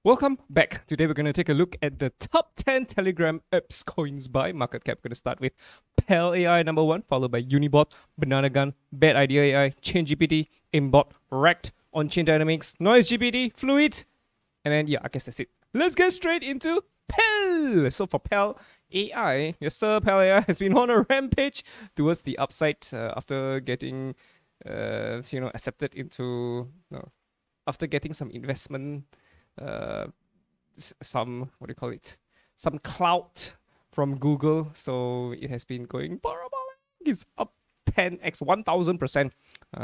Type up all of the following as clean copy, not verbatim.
Welcome back. Today we're going to take a look at the top 10 Telegram apps coins by market cap. We're going to start with PAAL AI number 1, followed by UNIBOT, Banana Gun, Bad Idea AI, ChainGPT, AIMBOT, REKT, On-Chain Dynamics, NOISEGPT, Fluid, and then yeah, I guess that's it. Let's get straight into PAAL. So for PAAL AI, yes sir, PAAL AI has been on a rampage towards the upside after getting, accepted into, after getting some investment. Some some clout from Google, so it has been going parabolic. It's up 10x 1000%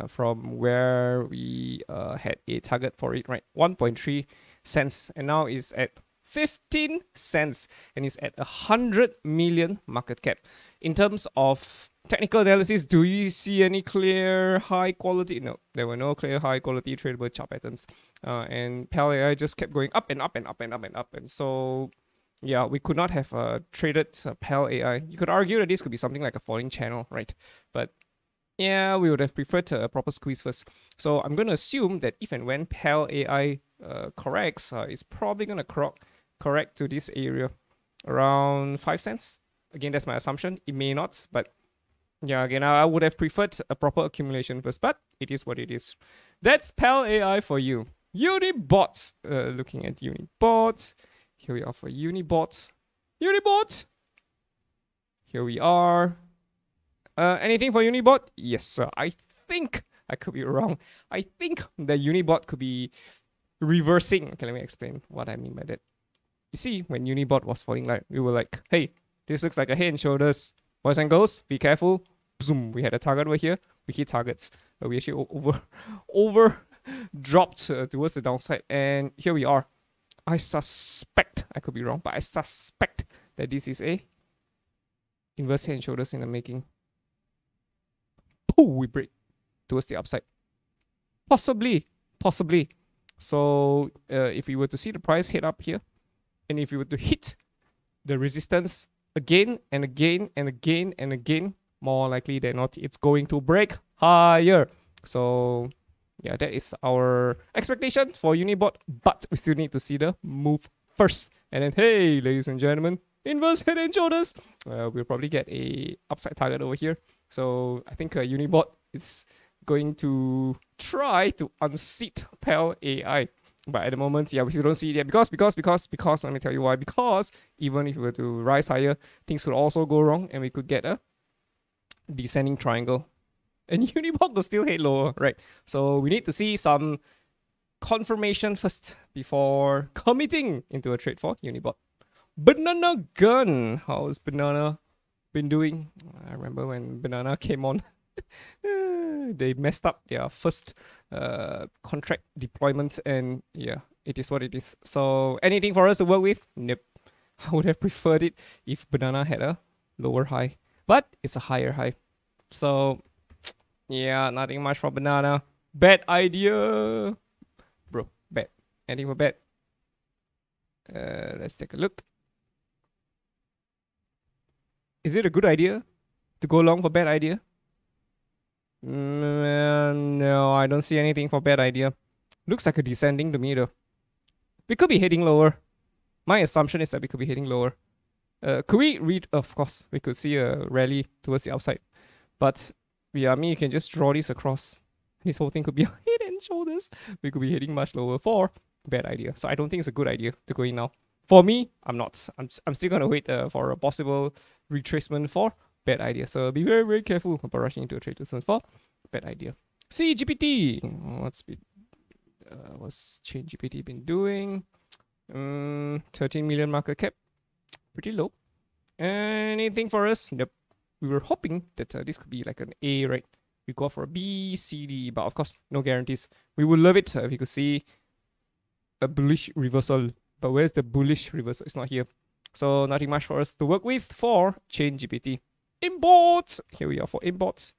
from where we had a target for it, right? 1.3 cents, and now it's at 15 cents, and it's at 100 million market cap. In terms of technical analysis, do you see any clear high quality? No, there were no clear high quality tradable chart patterns. And PAAL AI just kept going up and up and up and up and up. And so, yeah, we could not have traded PAAL AI. You could argue that this could be something like a falling channel, right? But yeah, we would have preferred a proper squeeze first. So I'm going to assume that if and when PAAL AI corrects, it's probably going to correct to this area around 5 cents. Again, that's my assumption. It may not, but yeah, again, I would have preferred a proper accumulation first, but it is what it is. That's PAAL AI for you. UNIBOT. Looking at UNIBOT. Here we are for UNIBOT. UNIBOT! Here we are. Anything for UNIBOT? Yes, sir. I think, I could be wrong. I think the UNIBOT could be reversing. Okay, let me explain what I mean by that. You see, when UNIBOT was falling, like we were like, hey, this looks like a head and shoulders. Boys and girls, be careful. Zoom. We had a target over here. We hit targets. We actually over dropped towards the downside. And here we are. I suspect, I could be wrong, but I suspect that this is a inverse head and shoulders in the making. Oh, we break towards the upside. Possibly. So if we were to see the price head up here, and if we were to hit the resistance again and again and again and again, more likely than not, it's going to break higher. So yeah, that is our expectation for UNIBOT, but we still need to see the move first. And then, hey, ladies and gentlemen, inverse head and shoulders. We'll probably get a upside target over here. So I think UNIBOT is going to try to unseat PAAL AI. But at the moment, yeah, we still don't see it yet because, let me tell you why. Because even if we were to rise higher, things could also go wrong and we could get a descending triangle. And UNIBOT will still head lower, right? So we need to see some confirmation first before committing into a trade for UNIBOT. Banana Gun. How's Banana been doing? I remember when Banana came on. They messed up their first contract deployment, and yeah, it is what it is. So anything for us to work with? Nope. I would have preferred it if Banana had a lower high, but it's a higher high. So yeah, nothing much for Banana. Bad idea, bro. Bad. Anything for bad? Let's take a look. Is it a good idea to go long for bad idea? No, I don't see anything for bad idea. Looks like a descending to me though. We could be heading lower. My assumption is that we could be heading lower. Could we read? Of course, we could see a rally towards the upside. But yeah, I mean, you can just draw this across. This whole thing could be a head and shoulders. We could be heading much lower for bad idea. So I don't think it's a good idea to go in now. For me, I'm not. I'm still gonna wait for a possible retracement for bad idea. So be very, very careful about rushing into a trade for bad idea. CGPT. What's ChainGPT been doing? 13 million market cap. Pretty low. Anything for us? Nope. We were hoping that this could be like an A, right? We go for a B, C, D, but of course, no guarantees. We would love it if we could see a bullish reversal. But where's the bullish reversal? It's not here. So nothing much for us to work with for ChainGPT. AIMBOT. Here we are for AIMBOT.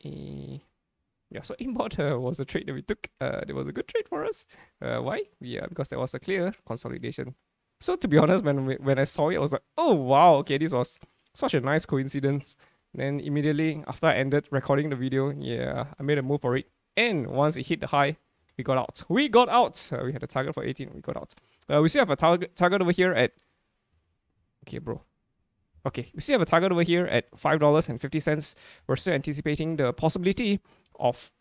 Yeah, so AIMBOT was a trade that we took. It was a good trade for us. Why? Yeah, because there was a clear consolidation. So to be honest, when I saw it, I was like, oh wow, okay, this was such a nice coincidence. Then immediately after I ended recording the video, yeah, I made a move for it. And once it hit the high, We got out. We got out. We had a target for 18. We got out. We still have a target over here at... Okay, bro. Okay, we still have a target over here at $5.50. We're still anticipating the possibility of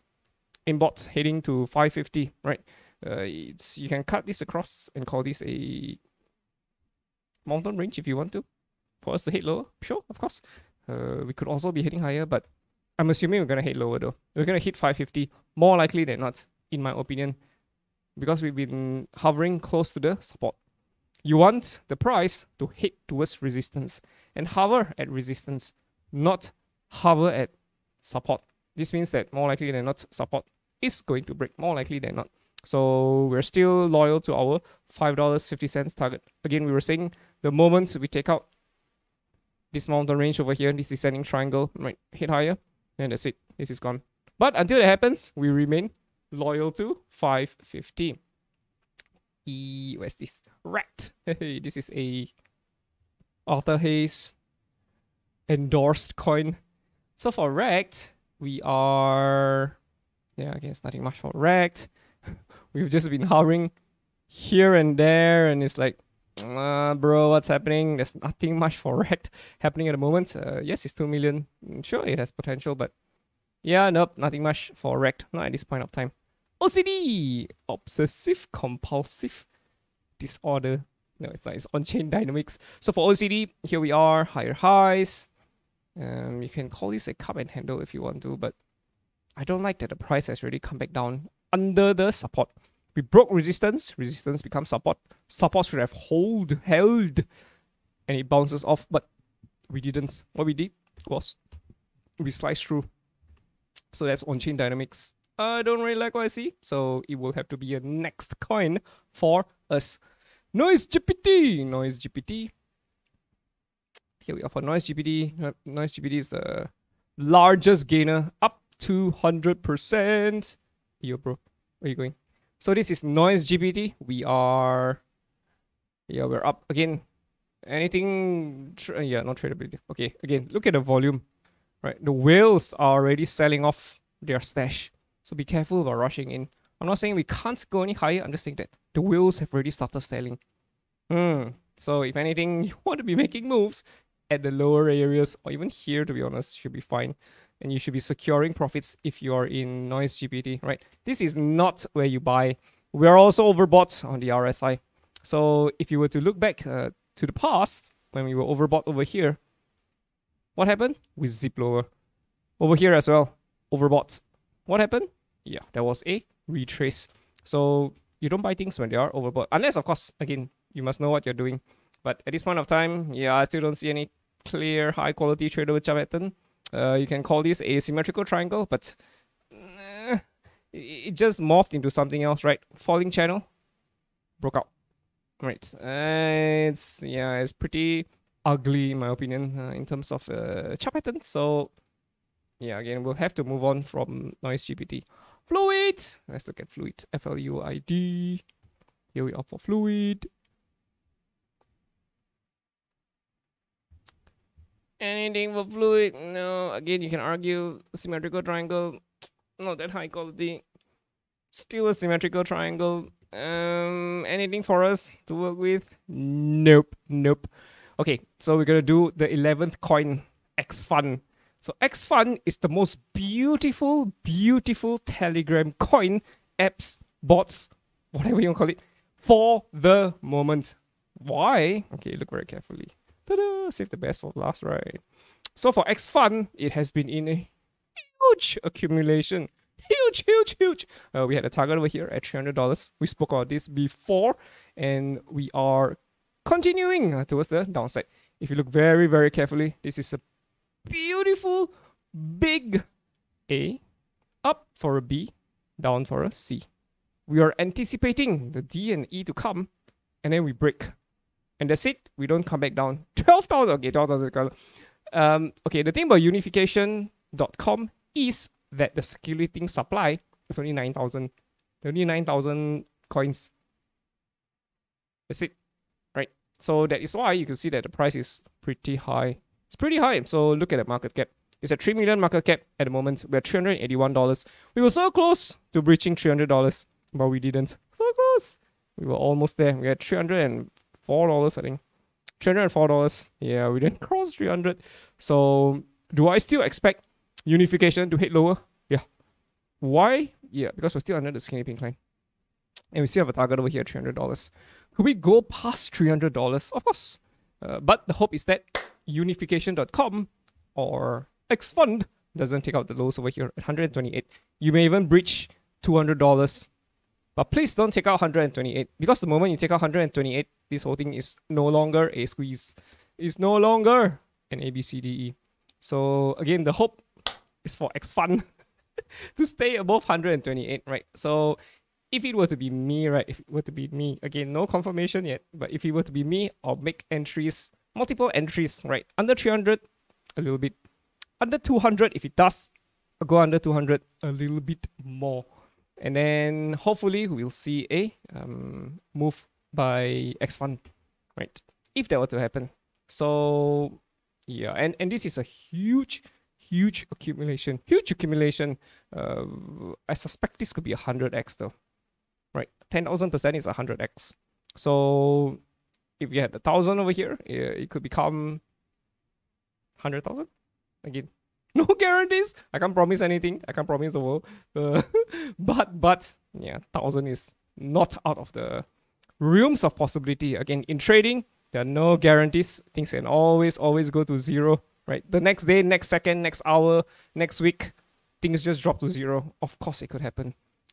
AIMBOT heading to 550, right? You can cut this across and call this a mountain range if you want to. For us to hit lower, sure, of course. We could also be hitting higher, but I'm assuming we're going to hit lower though. We're going to hit 550 more likely than not, in my opinion, because we've been hovering close to the support. You want the price to hit towards resistance and hover at resistance, not hover at support. This means that more likely than not, support is going to break, more likely than not. So we're still loyal to our $5.50 target. Again, we were saying the moment we take out this mountain range over here, this descending triangle, might hit higher, and that's it. This is gone. But until that happens, we remain loyal to 550. Where's this? REKT. This is a Arthur Hayes endorsed coin. So for REKT, we are... Yeah, I guess nothing much for REKT. We've just been hovering here and there, and it's like, bro, what's happening? There's nothing much for REKT happening at the moment. Yes, it's 2 million. Sure, it has potential, but yeah, nope, nothing much for REKT. Not at this point of time. OCD, obsessive compulsive disorder. No, it's not. It's on-chain dynamics. So for OCD, here we are, higher highs. You can call this a cup and handle if you want to, but I don't like that the price has already come back down under the support. We broke resistance. Resistance becomes support. Support should have held, and it bounces off, but we didn't. What we did was we sliced through. So that's on-chain dynamics. I don't really like what I see, so it will have to be a next coin for us. NOISEGPT. NOISEGPT. Here we are for NOISEGPT. NOISEGPT is the largest gainer, up 200%. Yo, bro, where are you going? So this is NOISEGPT. We are... Yeah, we're up again. Anything... Yeah, not tradability. Okay, again, look at the volume. Right, the whales are already selling off their stash. So be careful about rushing in. I'm not saying we can't go any higher. I'm just saying that the whales have already started selling. So if anything, you want to be making moves at the lower areas, or even here, to be honest, should be fine. And you should be securing profits if you are in NOISEGPT, right? This is not where you buy. We're also overbought on the RSI. So if you were to look back to the past, when we were overbought over here, what happened? We zip lower. Over here as well, overbought. What happened? Yeah, there was a retrace. So you don't buy things when they are overbought. Unless, of course, again, you must know what you're doing. But at this point of time, yeah, I still don't see any clear, high-quality tradable chart pattern. You can call this a symmetrical triangle, but it just morphed into something else, right? Falling channel, broke out. Right, it's pretty ugly in my opinion in terms of chart pattern. So yeah, again, we'll have to move on from NOISEGPT. Fluid, let's look at Fluid. FLUID. Here we are for Fluid. Anything for Fluid? No. Again, you can argue symmetrical triangle, not that high quality. Still a symmetrical triangle. Anything for us to work with? Nope, nope. Okay, so we're gonna do the 11th coin, XFUND. So XFUND is the most beautiful, beautiful Telegram coin, apps, bots, whatever you want to call it, for the moment. Why? Okay, look very carefully. Ta-da! Save the best for last, right? So for XFUND, it has been in a huge accumulation. Huge, huge, huge. We had a target over here at $300. We spoke about this before, and we are continuing towards the downside. If you look very, very carefully, this is a beautiful big A, up for a B, down for a C. We are anticipating the D and E to come, and then we break. And that's it. We don't come back down. 12,000. Okay, 12,000. Okay, the thing about unification.com is that the circulating supply is only 9,000. Only 9,000 coins. That's it. Right? So that is why you can see that the price is pretty high. It's pretty high. So look at the market cap. It's a 3 million market cap at the moment. We're $381. We were so close to breaching $300. but we didn't. So close. We were almost there. We had $304, I think. $304. Yeah, we didn't cross 300. So do I still expect unification to hit lower? Yeah. Why? Yeah, because we're still under the skinny pink line. And we still have a target over here, $300. Could we go past $300? Of course. But the hope is that unification.com or XFUND doesn't take out the lows over here at 128. You may even breach $200. But please don't take out 128, because the moment you take out 128, this whole thing is no longer a squeeze. It's no longer an ABCDE. So again, the hope is for XFUND to stay above 128, right? So if it were to be me, right? If it were to be me, again, no confirmation yet, but if it were to be me, I'll make entries, multiple entries, right? Under 300, a little bit. Under 200, if it does, I'll go under 200 a little bit more. And then hopefully we'll see a move by XFUND, right? If that were to happen. So yeah, and this is a huge accumulation. Huge accumulation. I suspect this could be 100x though, right? 10,000% is 100x. So if you had 1,000 over here, it could become 100,000 again. No guarantees. I can't promise anything. I can't promise the world. But yeah, 1,000 is not out of the realms of possibility. Again, in trading, there are no guarantees. Things can always go to zero, right? The next day, next second, next hour, next week, things just drop to zero. Of course, it could happen.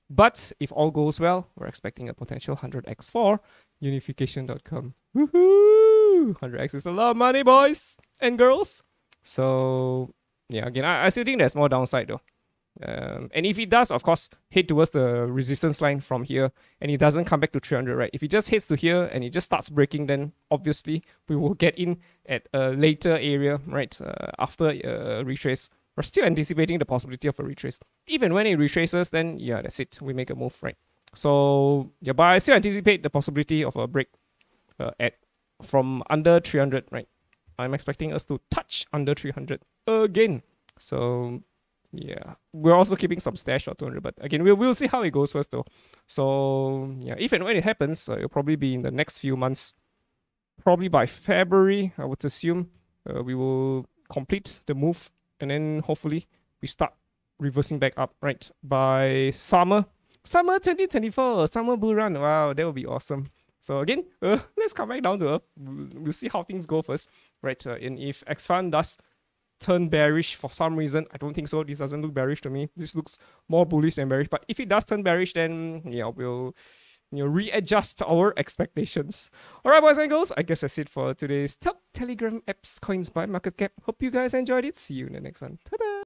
But if all goes well, we're expecting a potential 100x for unification.com. Woohoo! 100x is a lot of money, boys and girls. So yeah, again, I still think there's more downside though. And if it does, of course, head towards the resistance line from here, and it doesn't come back to 300, right? If it just heads to here and it just starts breaking, then obviously we will get in at a later area, right? After a retrace. We're still anticipating the possibility of a retrace. Even when it retraces, then yeah, that's it. We make a move, right? So yeah, but I still anticipate the possibility of a break from under 300, right? I'm expecting us to touch under 300 again. So yeah, we're also keeping some stash for 200, but again, we'll see how it goes first though. So yeah, if and when it happens, it'll probably be in the next few months. Probably by February, I would assume, we will complete the move, and then hopefully we start reversing back up, right? By summer 2024, summer bull run. Wow, that would be awesome. So again, let's come back down to earth. We'll see how things go first, right? And if XFUND does turn bearish for some reason, I don't think so. This doesn't look bearish to me. This looks more bullish than bearish. But if it does turn bearish, then yeah, we'll readjust our expectations. All right, boys and girls, I guess that's it for today's top Telegram apps coins by market cap. Hope you guys enjoyed it. See you in the next one. Ta-da!